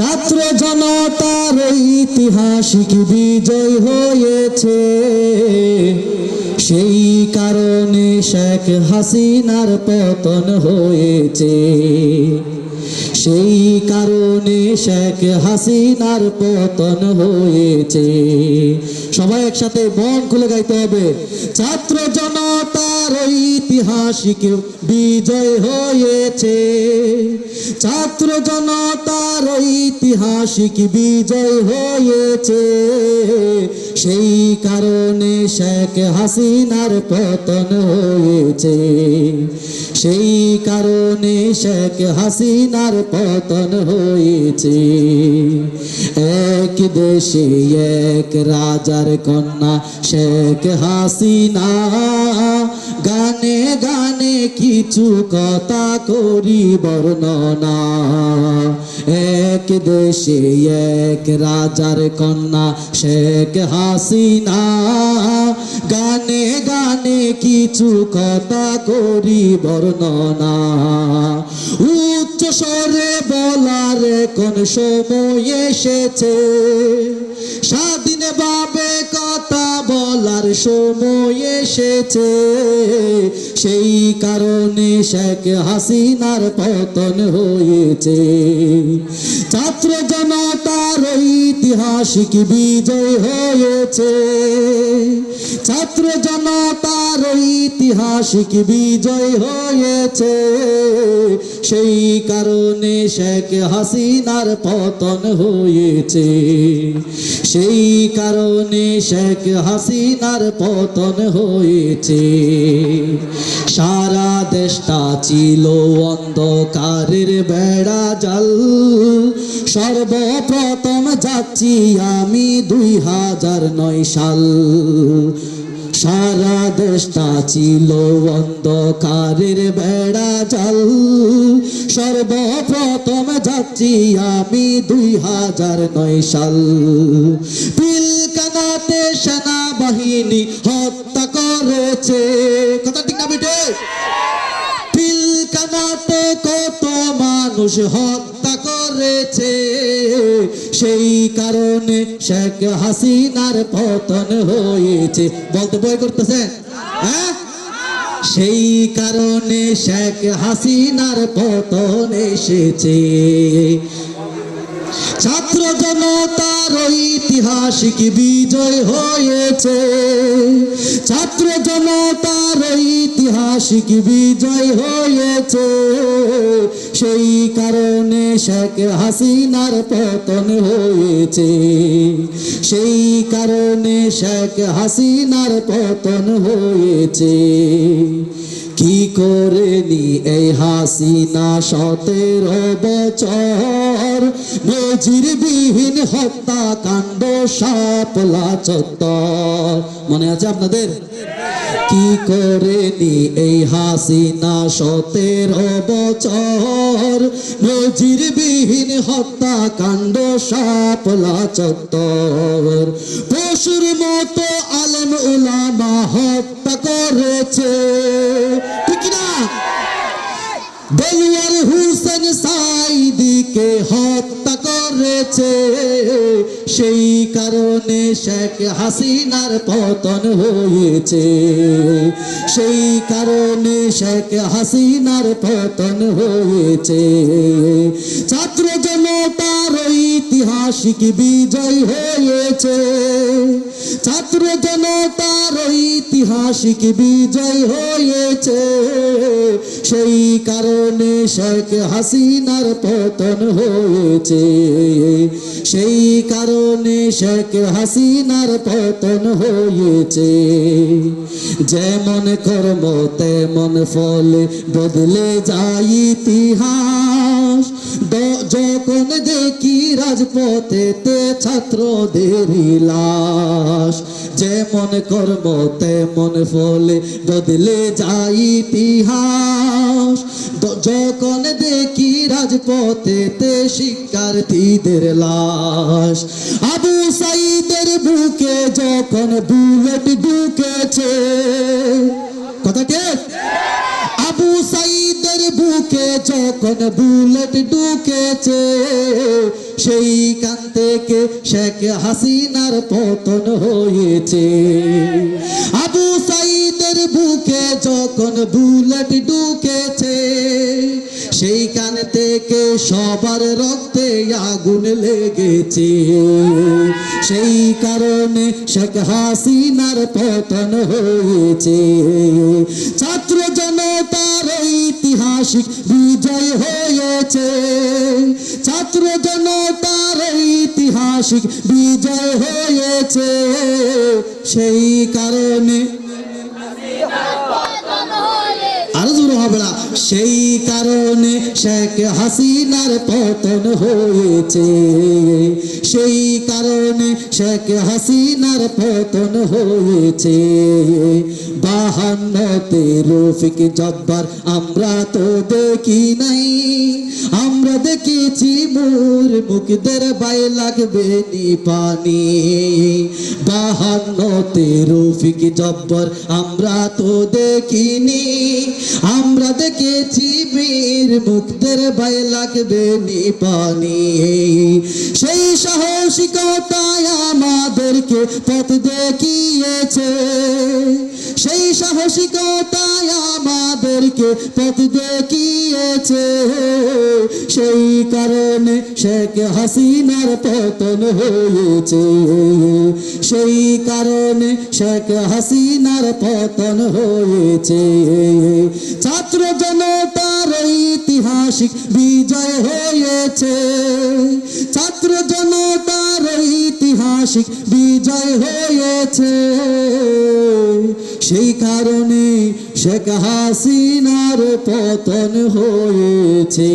ছাত্র জনতার ঐতিহাসিক বিজয় হয়েছে, সেই কারণে শেখ হাসিনার পতন হয়েছে, সেই কারণে শেখ হাসিনার পতন হয়েছে। সবাই একসাথে মন খুলে গাইতে হবে। ছাত্র জনতার ঐতিহাসিক বিজয় হয়েছে, ছাত্র জনতার ঐতিহাসিক বিজয় হয়েছে, সেই কারণে শেখ হাসিনার পতন হয়েছে, সেই কারণে শেখ হাসিনার পতন হয়েছে। এক দেশে এক রাজার কন্যা শেখ হাসিনা, গানে গানে কিছু কথা করি বর্ণনা। এক দেশে এক রাজার কন্যা শেখ হাসিনা, গানে গানে কিছু কথা করি বর্ণনা। উচ্চ স্বরে বলার কোন সময় এসেছে, স্বাধীনভাবে কথা বলার সময় এসেছে, সেই কারণে শেখ হাসিনার পতন হয়েছে। ছাত্র জনতার ঐতিহাসিক বিজয় হয়েছে, ছাত্র জনতার ঐতিহাসিক বিজয় হয়েছে, সেই কারণে শেখ হাসিনার পতন হয়েছে, সেই কারণে শেখ হাসিনার পতন হয়েছে। সারা দেশটা ছিল অন্ধকারের বেড়া জাল, সর্বপ্রথম যাচ্ছি আমি 2009 সাল। সারা দেশটা ছিল অন্ধকারের বেড়া জাল, সর্বপ্রথম যাচ্ছি আমি 2009 সাল। পিলখানাতে সেনাবাহিনী হত্যা করেছে, কথা ঠিক না বেটে? পিলখানাতে কত মানুষ হত্যা করেছে, সেই কারণে শেখ হাসিনার পতন হয়েছে। বলতে ভয় করতেছেন? হ্যাঁ, সেই কারণে শেখ হাসিনার পতন এসেছে। ছাত্র জনতার ঐতিহাসিক বিজয় হয়েছে, ছাত্র জনতার ঐতিহাসিক বিজয় হয়েছে, সেই কারণে শেখ হাসিনার পতন হয়েছে, সেই কারণে শেখ হাসিনার পতন হয়েছে। কি করেনি এই হাসিনা 17 বছর, নজিরবিহীন হত্যাকাণ্ড শাপলা চত্বর। মনে আছে আপনাদের? কি করেনি এই হাসিনা 17 বছর, নজিরবিহীন হত্যাকাণ্ড শাপলা চত্বর। পশুর মতো আলেম উলামা হত্যা করেছে, ঠিক না? দেলোয়ার হোসেন সাঈদীকে হত্যা করেছে, সেই কারণে শেখ হাসিনার পতন হয়েছে, সেই কারণে শেখ হাসিনার পতন হয়েছে। ছাত্র জনতার ঐতিহাসিক বিজয় হয়েছে, ছাত্র জনতার ঐতিহাসিক বিজয় হয়েছে, সেই কারণে শেখ হাসিনার পতন হয়েছে, সেই কারণে শেখ হাসিনার পতন হয়েছে। যেমন কর্ম তেমন ফল, বদলে যায় ইতিহাস। যখন দেখি রাজপথেতে ছাত্রদের লাশ, যেমন কর্ম তেমন ফল, বদলে যায় ইতিহাস। যখন দেখি রাজপথেতে শিক্ষার্থীদের লাশ। আবু সাঈদের বুকে যখন বুলেট ঢুকেছে, কথা ঠিক? আবু সাঈদের বুকে যখন বুলেট ঢুকেছে সেইখান থেকে শেখ হাসিনার পতন হয়েছে। আবু সাইদের বুকে যখন বুলেট ঢুকেছে সেইখান থেকে সবার রক্তে আগুন লেগেছে। সেই কারণে শেখ হাসিনার পতন হয়েছে। ছাত্র জনতার ঐতিহাসিক বিজয় হয়েছে। ছাত্র জনতার ঐতিহাসিক বিজয় হয়েছে। সেই কারণে আরো জোরে হবে না, সেই কারণে শেখ হাসিনার পতন হয়েছে। সেই কারণে শেখ হাসিনার পতন হয়েছে। 52তে রফিক জব্বার আমরা তো দেখি নাই, আমরা দেখেছি মোর মুখদের বাই লাগবে নি পানি। 52তে রফিক জব্বার আমরা তো দেখিনি, আমরা দেখেছি বীর মুখদের বাই লাগবে নি পানি। সেই সাহসিকতায় আমাদেরকে পথ দেখিয়েছে। সেই সাহসিকতায় আমাদেরকে পথ দেখিয়েছে। সেই কারণে শেখ হাসিনার পতন হয়েছে। সেই কারণে শেখ হাসিনার পতন হয়েছে। ছাত্র জনতার ঐতিহাসিক বিজয় হয়েছে। ছাত্র জনতার ঐতিহাসিক বিজয় হয়েছে। সেই কারণে শেখ হাসিনার পতন হয়েছে।